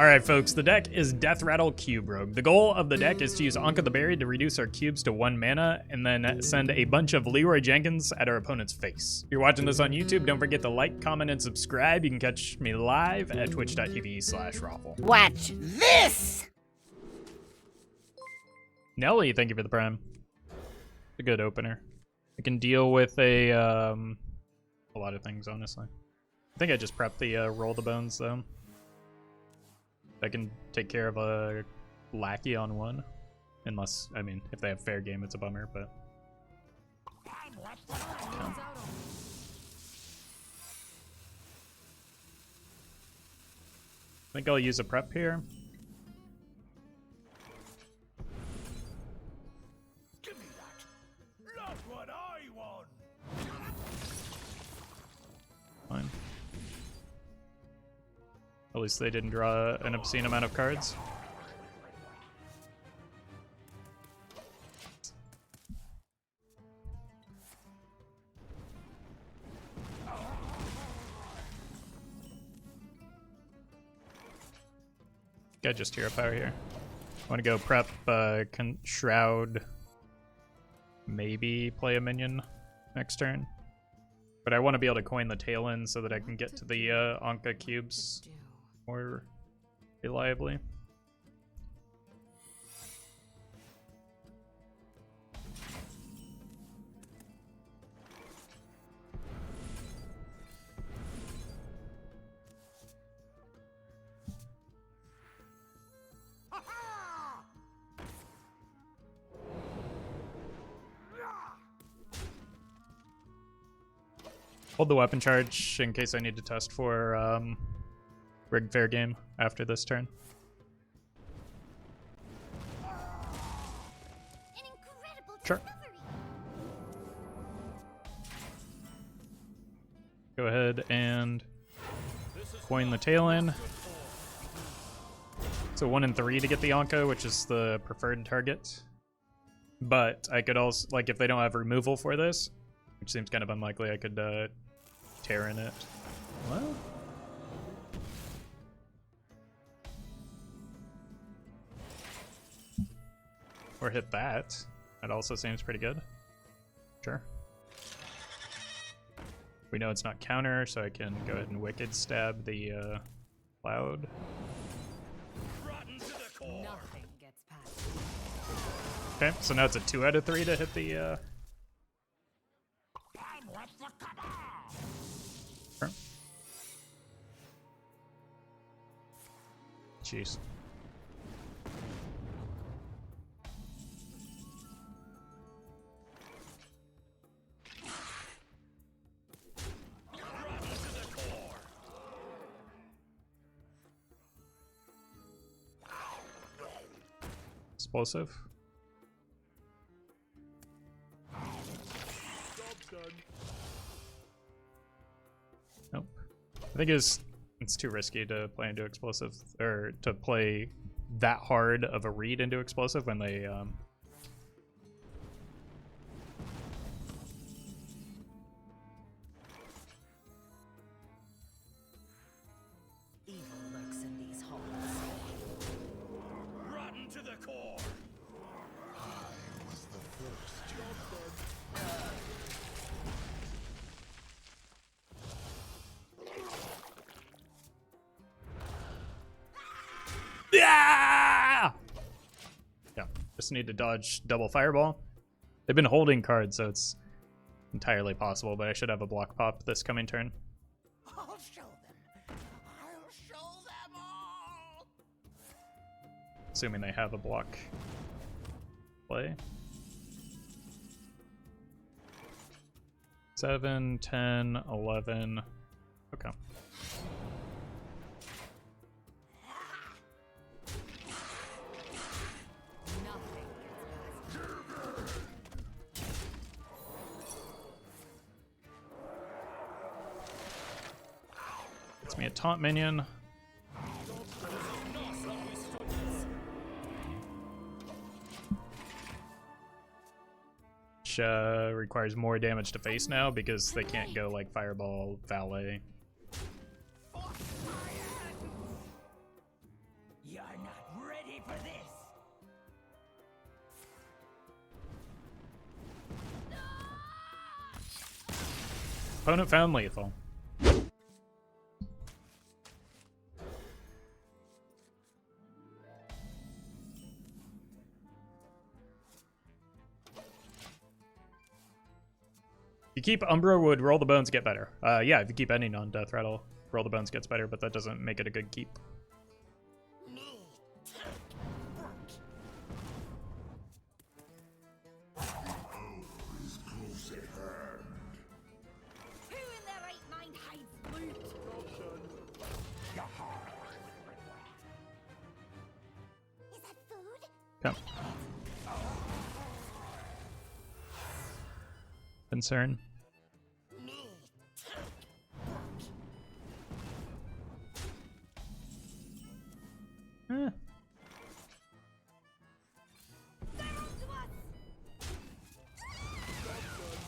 Alright folks, the deck is Deathrattle Cube Rogue. The goal of the deck is to use Anka the Buried to reduce our cubes to 1 mana, and then send a bunch of Leeroy Jenkins at our opponent's face. If you're watching this on YouTube, don't forget to like, comment, and subscribe. You can catch me live at twitch.tv/Roffle. Watch this! Nelly, thank you for the prime. A good opener. I can deal with a lot of things, honestly. I think I just prepped the roll the bones, though. I can take care of a lackey on one. Unless, I mean, if they have fair game, it's a bummer, but... Yeah. I think I'll use a prep here. Give me that. Look what I want. Fine. At least they didn't draw an obscene amount of cards. Got just hero power here. I want to go prep Shroud. Maybe play a minion next turn. But I want to be able to coin the Taelan so that I can get to the Anka cubes more reliably. Hold the weapon charge in case I need to test for rigged fair game after this turn. Sure. Go ahead and coin the Taelan. So 1 and 3 to get the Anka, which is the preferred target. But I could also, like, if they don't have removal for this, which seems kind of unlikely, I could Teron it. Well, or hit that. That also seems pretty good. Sure. We know it's not counter, so I can go ahead and Wicked Stab the Cloud. Okay, so now it's a 2 out of 3 to hit the Sure. Jeez. Explosive. Nope. I think it's too risky to play into explosive, or to play that hard of a read into explosive when they Evil lurks in these halls. Rotten to the core. Yeah! Yeah, just need to dodge double fireball. They've been holding cards, so it's entirely possible, but I should have a block pop this coming turn. I'll show them. I'll show them all. Assuming they have a block play. 7, 10, 11. Okay. Gets me a taunt minion. Which requires more damage to face now because they can't go like Fireball, Valet. ready for this. Opponent found lethal. If you keep Umbra, would Roll the Bones get better? Yeah, if you keep any non-Deathrattle, Roll the Bones gets better, but that doesn't make it a good keep. Okay. Concern.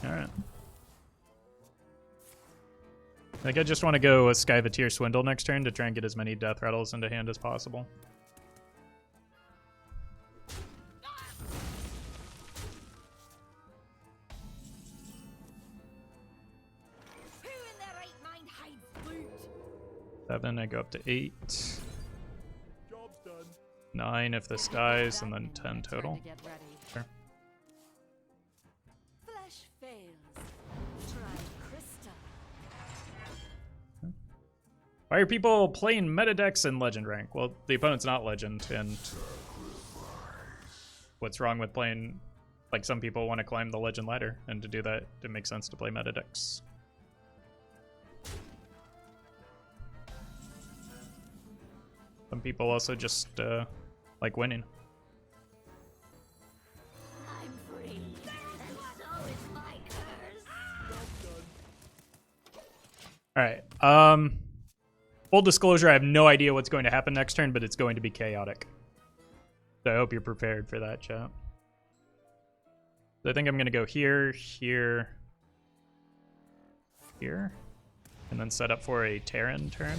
Alright. I think I just want to go a Skyvateer Swindle next turn to try and get as many Deathrattles into hand as possible. Seven, I go up to 8. Job's done. 9 if this dies, and then 10 total. Sure. Flesh fails. Try crystal. Why are people playing meta decks in Legend rank? Well, the opponent's not Legend, and what's wrong with playing... Like, some people want to climb the Legend ladder, and to do that, it makes sense to play meta decks. Some people also just like winning. I'm free. And so is my curse. Alright. Full disclosure, I have no idea what's going to happen next turn, but it's going to be chaotic. So I hope you're prepared for that, chat. So I think I'm going to go here, here, here, and then set up for a Teron turn.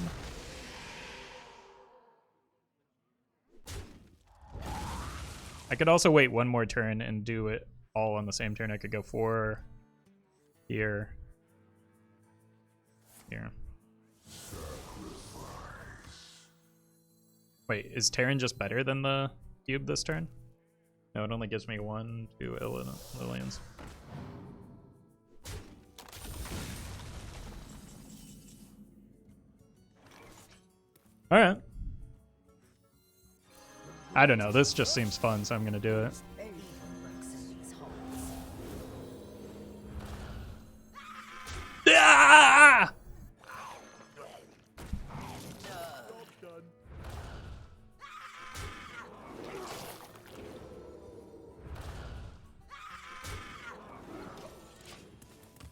I could also wait one more turn and do it all on the same turn. I could go 4 here, here. Wait, is Teron just better than the cube this turn? No, it only gives me 1, 2 Lilians. Alright. I don't know, this just seems fun, so I'm gonna do it. Ah! Job's done.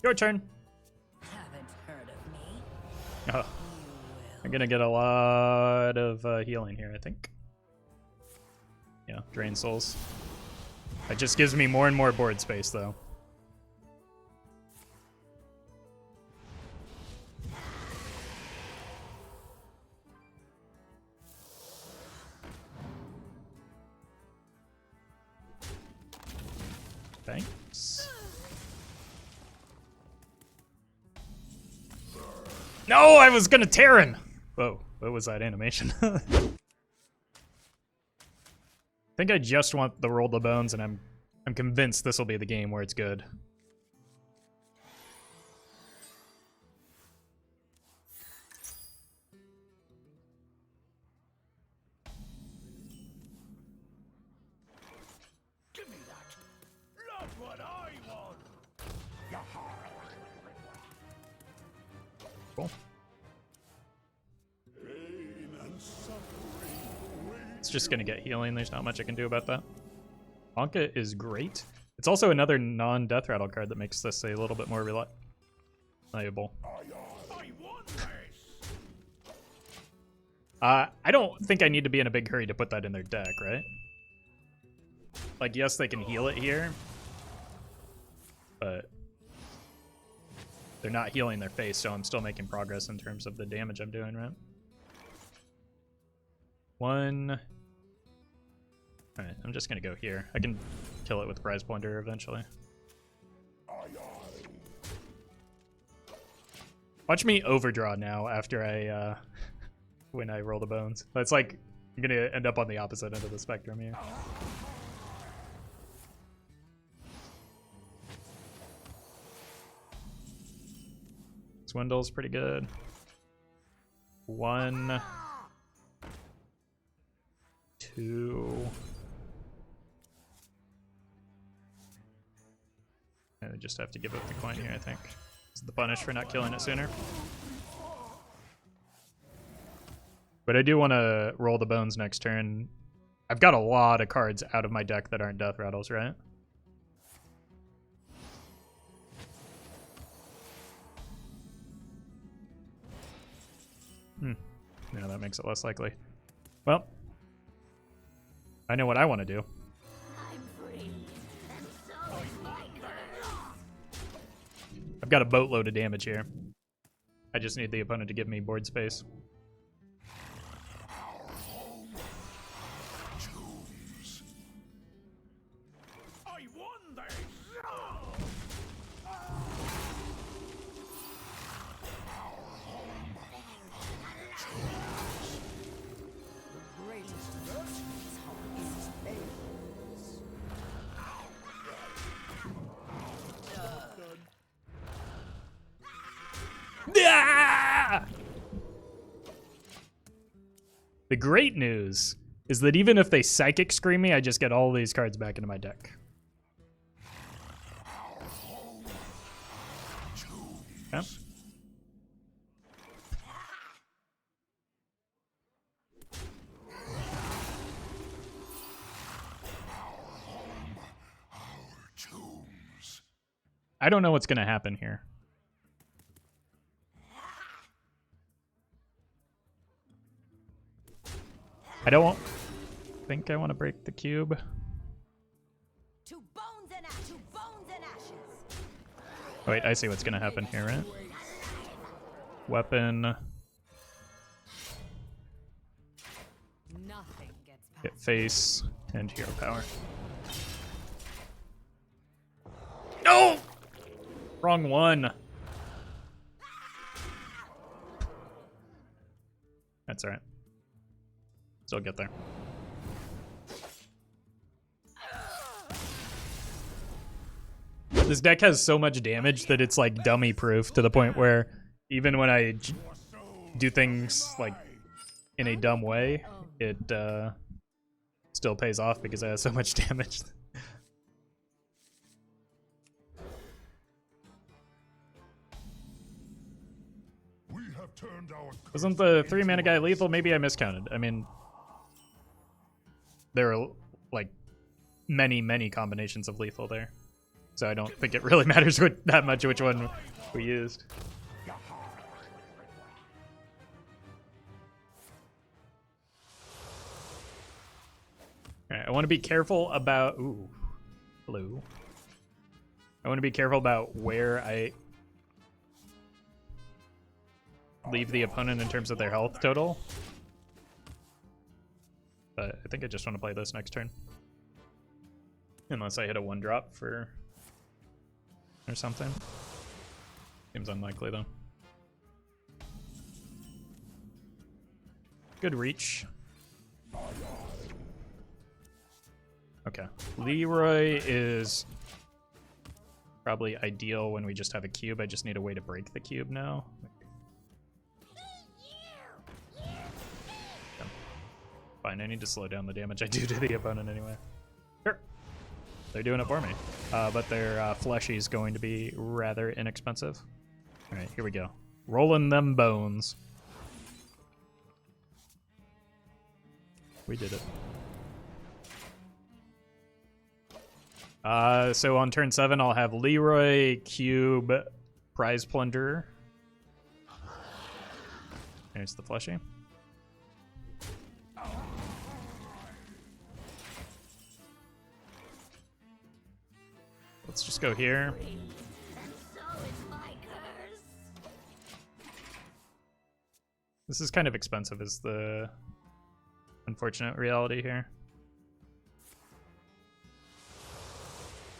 Your turn. Haven't heard of me. Oh, I'm gonna get a lot of healing here, I think. Yeah, drain souls. That just gives me more and more board space, though. Thanks. No, I was gonna Teron! Whoa, what was that animation? I think I just want the Roll the Bones, and I'm convinced this will be the game where it's good. Give me that. Look what I want. Cool. Pain and suffering. It's just gonna get healing. There's not much I can do about that. Anka is great. It's also another non-Deathrattle card that makes this a little bit more reliable. I want this. I don't think I need to be in a big hurry to put that in their deck, right? Like, yes, they can heal it here, but they're not healing their face, so I'm still making progress in terms of the damage I'm doing, right? 1, Alright, I'm just gonna go here. I can kill it with Prize Plunderer eventually. Watch me overdraw now after I, when I roll the bones. It's like, I'm gonna end up on the opposite end of the spectrum here. Swindle's pretty good. 1, 2. I just have to give up the coin here, I think. It's the punish for not killing it sooner. But I do want to roll the bones next turn. I've got a lot of cards out of my deck that aren't Deathrattles, right? Yeah, that makes it less likely. Well, I know what I want to do. I've got a boatload of damage here. I just need the opponent to give me board space. I won this! The greatest virtue is patience. Ah! The great news is that even if they Psychic Scream me, I just get all these cards back into my deck. Yeah. I don't know what's going to happen here. I don't think I want to break the cube. To bones and ashes. Oh, wait, I see what's going to happen here, right? Weapon. Nothing gets past. Hit face and hero power. No! Wrong one. That's alright. Still get there. This deck has so much damage that it's like dummy proof to the point where even when I do things like in a dumb way, it still pays off because I have so much damage. We have turned our Wasn't the 3-mana guy lethal? Maybe I miscounted. I mean, there are like many combinations of lethal there. So I don't think it really matters that much which one we used. Alright, I want to be careful about... Ooh. Hello. I want to be careful about where I leave the opponent in terms of their health total. But I think I just want to play this next turn. Unless I hit a 1-drop for... or something. Seems unlikely, though. Good reach. Okay. Leeroy is probably ideal when we just have a cube. I just need a way to break the cube now. Yeah. Fine, I need to slow down the damage I do to the opponent anyway. Sure. They're doing it for me. But their fleshy is going to be rather inexpensive. Alright, here we go. Rolling them bones. We did it. So on turn 7, I'll have Leeroy, Cube, Prize Plunderer. There's the fleshy. Let's just go here. This is kind of expensive is the unfortunate reality here.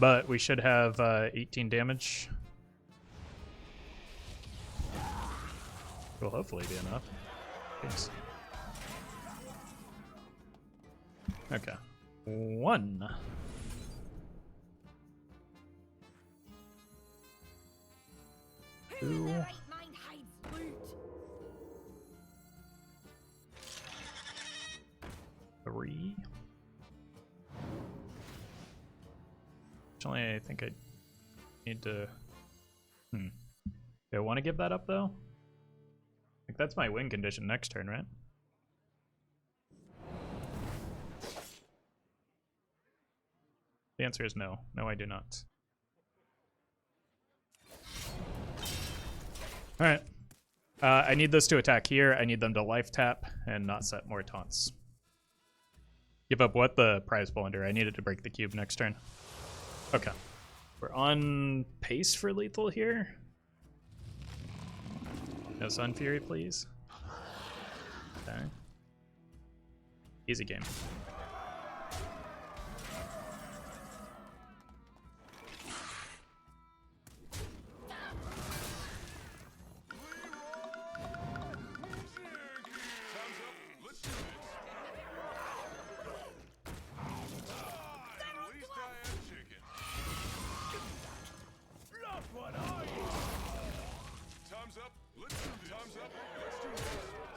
But we should have 18 damage. Will hopefully be enough. Thanks. Okay. 1. Who in 2. their right mind hides loot? 3. Actually, I think I need to... Do I want to give that up, though? Like, that's my win condition next turn, right? The answer is no. No, I do not. Alright. I need this to attack here. I need them to life tap and not set more taunts. Give up what? The prize Plunderer. I needed to break the cube next turn. Okay. We're on pace for lethal here. No Sun Fury, please. Okay. Easy game.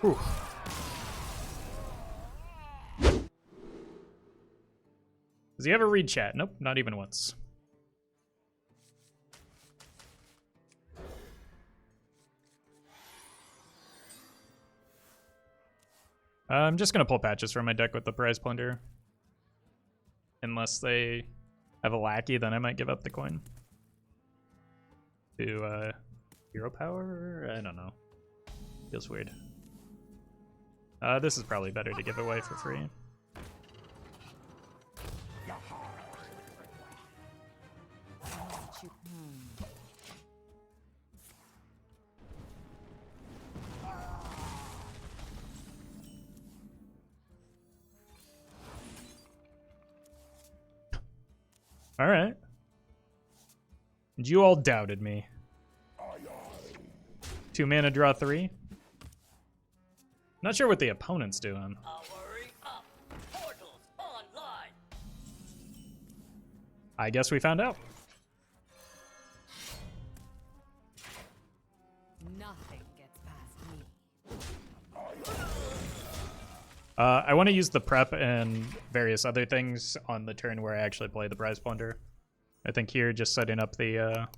Whew. Does he ever read chat? Nope, not even once. I'm just gonna pull patches from my deck with the prize Plunderer. Unless they have a lackey, then I might give up the coin. To hero power? I don't know. Feels weird. This is probably better to give away for free. All right. And you all doubted me. 2 mana, draw 3. Not sure what the opponent's doing. Powering up. Portals online. I guess we found out. Nothing gets past me. I want to use the prep and various other things on the turn where I actually play the prize Plunderer. I think here just setting up the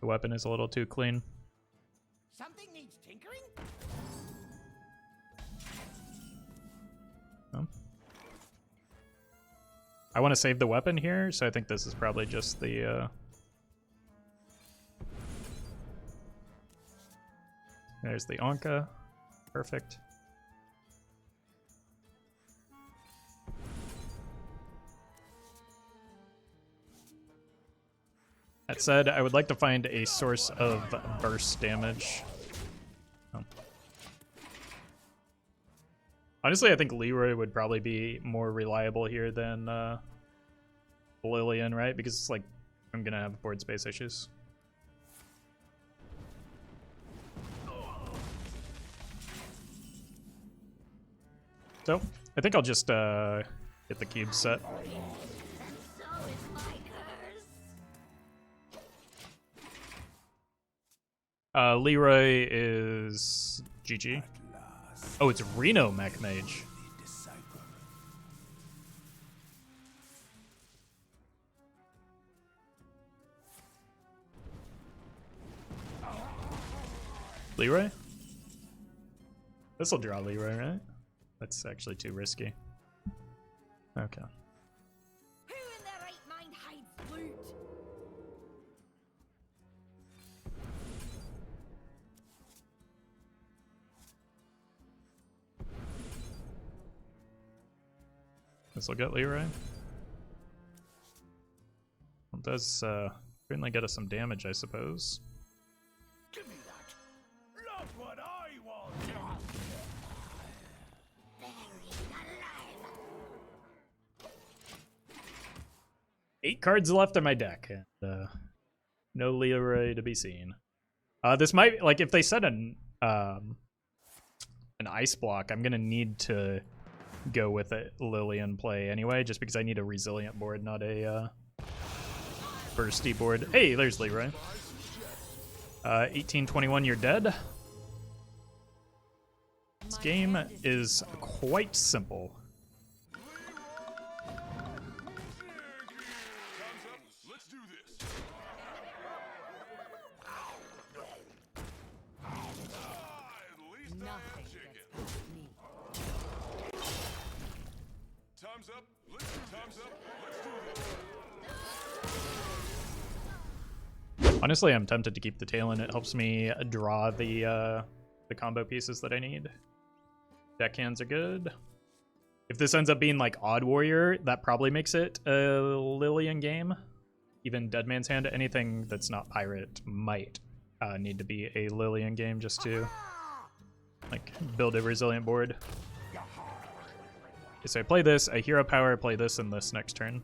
weapon is a little too clean. Something needs tinkering? Oh. I want to save the weapon here, so I think this is probably just the... There's the Anka. Perfect. That said, I would like to find a source of burst damage. Oh. Honestly, I think Leeroy would probably be more reliable here than Lilian, right? Because it's like, I'm gonna have board space issues. So, I think I'll just get the cube set. So is my curse. Leeroy is GG. Oh, it's Reno Mech Mage. Leeroy? This'll draw Leeroy, right? That's actually too risky. Okay. Who in their right mind hides loot? This'll get Leeroy. It does certainly get us some damage, I suppose. Give me that. Look what I want. Buried alive. 8 cards left in my deck, and no Leeroy to be seen. This might, like, if they set an ice block, I'm gonna need to go with a Lilian play anyway, just because I need a resilient board, not a bursty board. Hey, there's Leeroy. 1821, you're dead. This game is quite simple. Honestly, I'm tempted to keep the Taelan. It helps me draw the combo pieces that I need. Deckhands are good. If this ends up being like Odd Warrior, that probably makes it a Lilian game. Even Dead Man's Hand, anything that's not Pirate might need to be a Lilian game just to like build a resilient board. Okay, so I play this, I hero power, I play this and this next turn.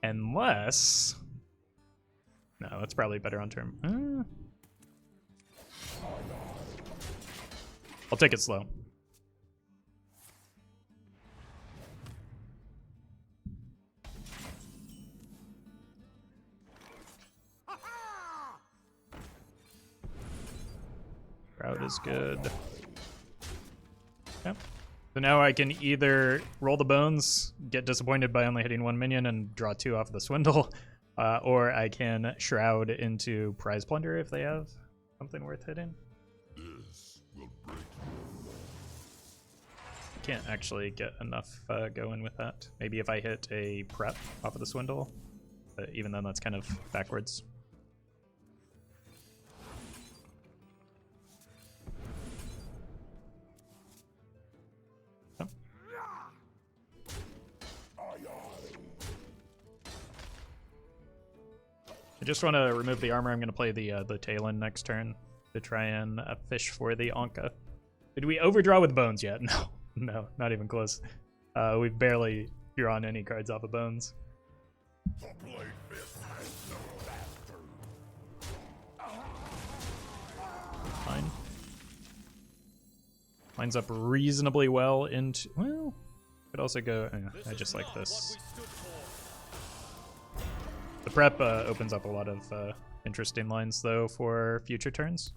Unless... No, that's probably better on turn. I'll take it slow. Shroud is good. Yep. So now I can either roll the bones, get disappointed by only hitting 1 minion and draw 2 off the Swindle, or I can Shroud into Prize Plunderer if they have something worth hitting. This will break. Can't actually get enough going with that. Maybe if I hit a prep off of the Swindle, but even then that's kind of backwards. I just want to remove the armor. I'm going to play the Taelan next turn to try and fish for the Anka. Did we overdraw with bones yet? No, no, not even close. We've barely drawn any cards off of bones. Fine. Lines up reasonably well into... Well, could also go... I just like this. The prep opens up a lot of interesting lines, though, for future turns.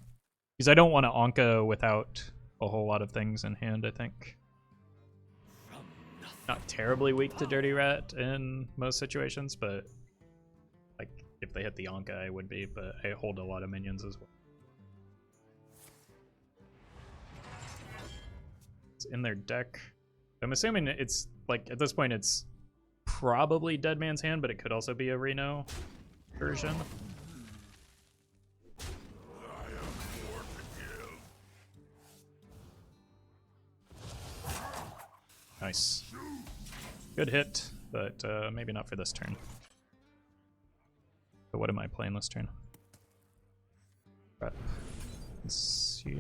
Because I don't want to Anka without a whole lot of things in hand, I think. Not terribly weak to Dirty Rat in most situations, but like if they hit the Anka, I would be, but I hold a lot of minions as well. It's in their deck. I'm assuming it's, like, at this point, it's probably Dead Man's Hand, but it could also be a Reno version. Nice. Good hit, but maybe not for this turn. So what am I playing this turn? Prep. Conceal.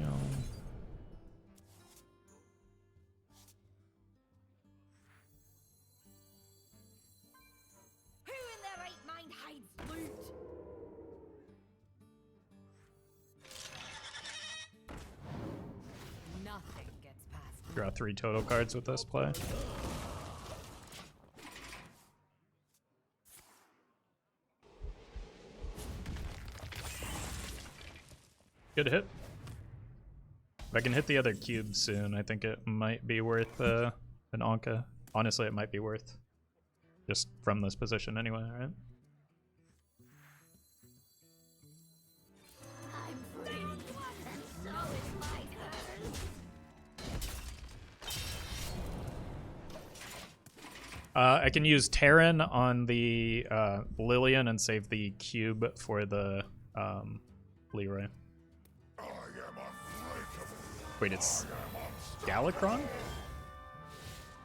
Who in their right mind hides loot? Nothing gets past. Draw 3 total cards with this play. Good hit. If I can hit the other cube soon, I think it might be worth an Anka. Honestly, it might be worth. Just from this position anyway, right? I can use Teron on the Lilian and save the cube for the Leeroy. Wait, it's Galakron?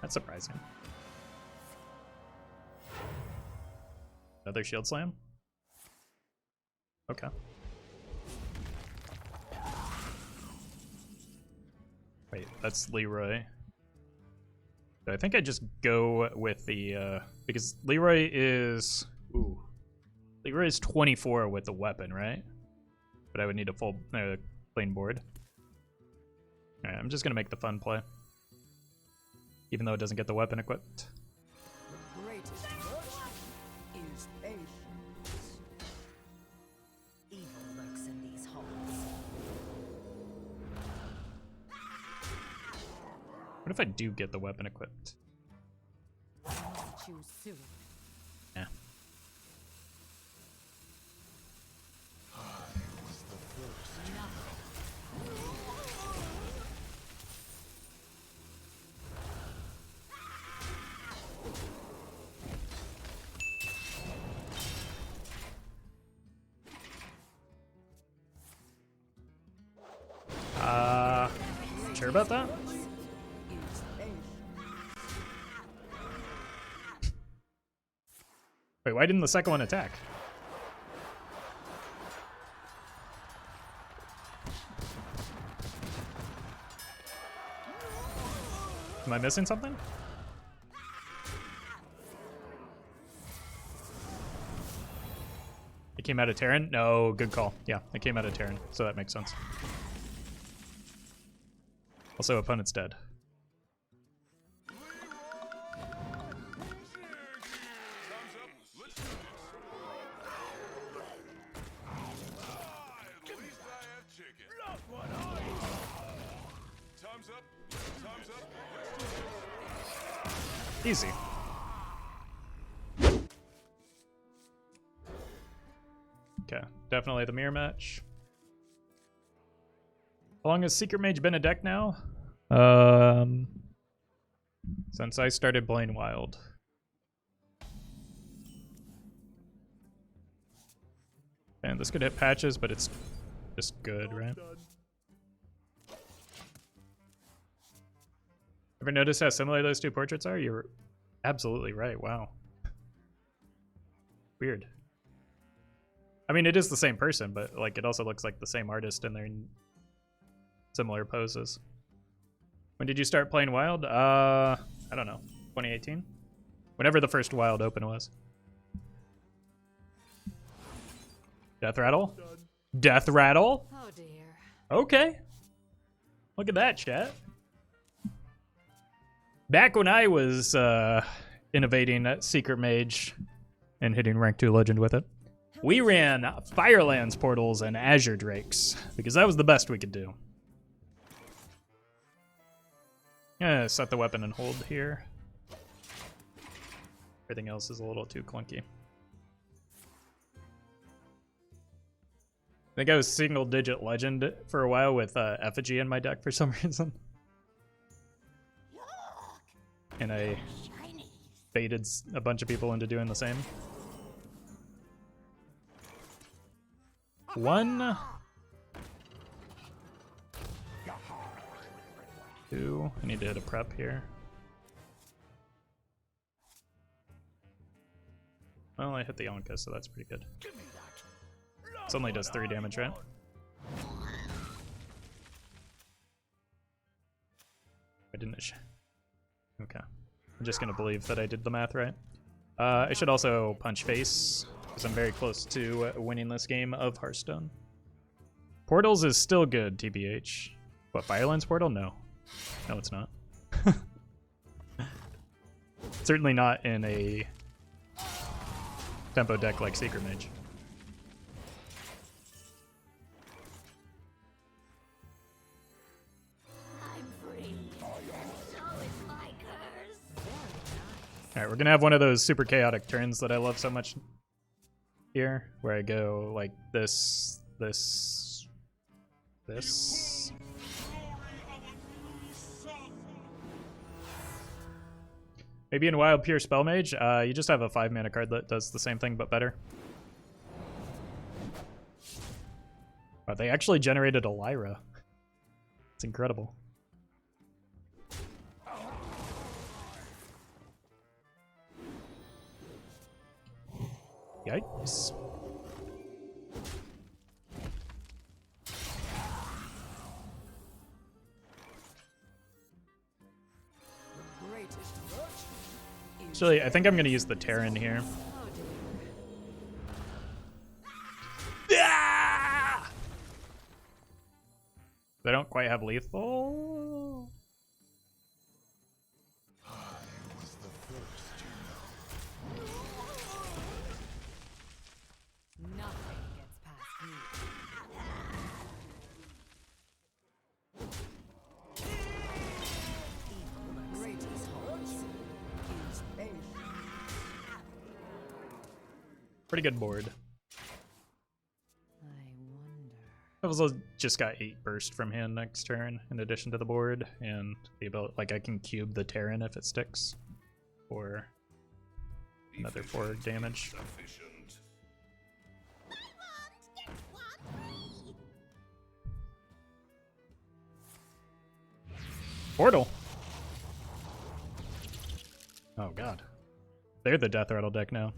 That's surprising. Another shield slam? Okay. Wait, that's Leeroy. So I think I just go with the because Leeroy is Leeroy is 24 with the weapon, right? But I would need a full plain board. All right, I'm just gonna make the fun play, even though it doesn't get the weapon equipped. The greatest virtue is patience. Evil lurks in these halls. What if I do get the weapon equipped? Choose soon. Yeah. Sure about that? Wait, why didn't the second one attack? Am I missing something? It came out of Teron? No, good call. Yeah, it came out of Teron, so that makes sense. Also, opponent's dead. Easy. Okay, definitely the mirror match. How long has Secret Mage been a deck now? Since I started playing Wild. And this could hit patches, but it's just good, right? Ever notice how similar those two portraits are? You're absolutely right. Wow. Weird. I mean, it is the same person, but like it also looks like the same artist and they're in similar poses. When did you start playing Wild? I don't know. 2018? Whenever the first Wild Open was. Deathrattle? Deathrattle? Oh dear. Okay. Look at that, chat. Back when I was innovating at Secret Mage and hitting rank 2 legend with it, we ran Firelands portals and Azure Drakes because that was the best we could do. Yeah, set the weapon and hold here. Everything else is a little too clunky. I think I was single digit legend for a while with Effigy in my deck for some reason. And I baited a bunch of people into doing the same. 1, 2. I need to hit a prep here. Well, I hit the Anka, so that's pretty good. This only does 3 damage, right? I didn't. Okay. I'm just gonna believe that I did the math right. I should also punch face, because I'm very close to winning this game of Hearthstone. Portals is still good, TBH. What, Firelands Portal? No. No, it's not. Certainly not in a tempo deck like Secret Mage. Alright, we're gonna have one of those super chaotic turns that I love so much here, where I go like this, this, this. Maybe in Wild Pure Spell Mage, you just have a 5-mana card that does the same thing but better. Wow, they actually generated a Lyra. It's incredible. Yikes. Actually, I think I'm gonna use the Teron here. Ah! They don't quite have lethal. Nothing gets past me. Pretty good board. I wonder. I also just got 8 burst from hand next turn in addition to the board, and the ability, like I can cube the Teron if it sticks, or another 4 damage. Portal. Oh god, they're the Deathrattle deck now.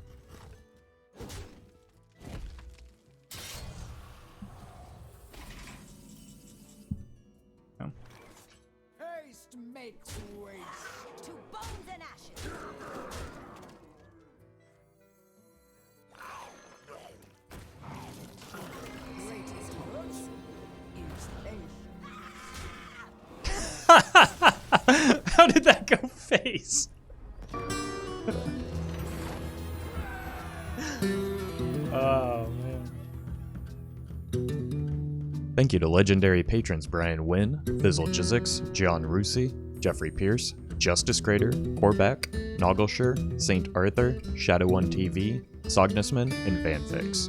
Haste makes waste. To bones and ashes. Greatest virtue is patience. How did that go face? Oh man. Thank you to legendary patrons Brian Wynn, Fizzle Jizzix, John Rusi, Jeffrey Pierce, Justice Grader, Corback, Noggleshire, St. Arthur, Shadow1 TV, Sognusman, and Fanfix.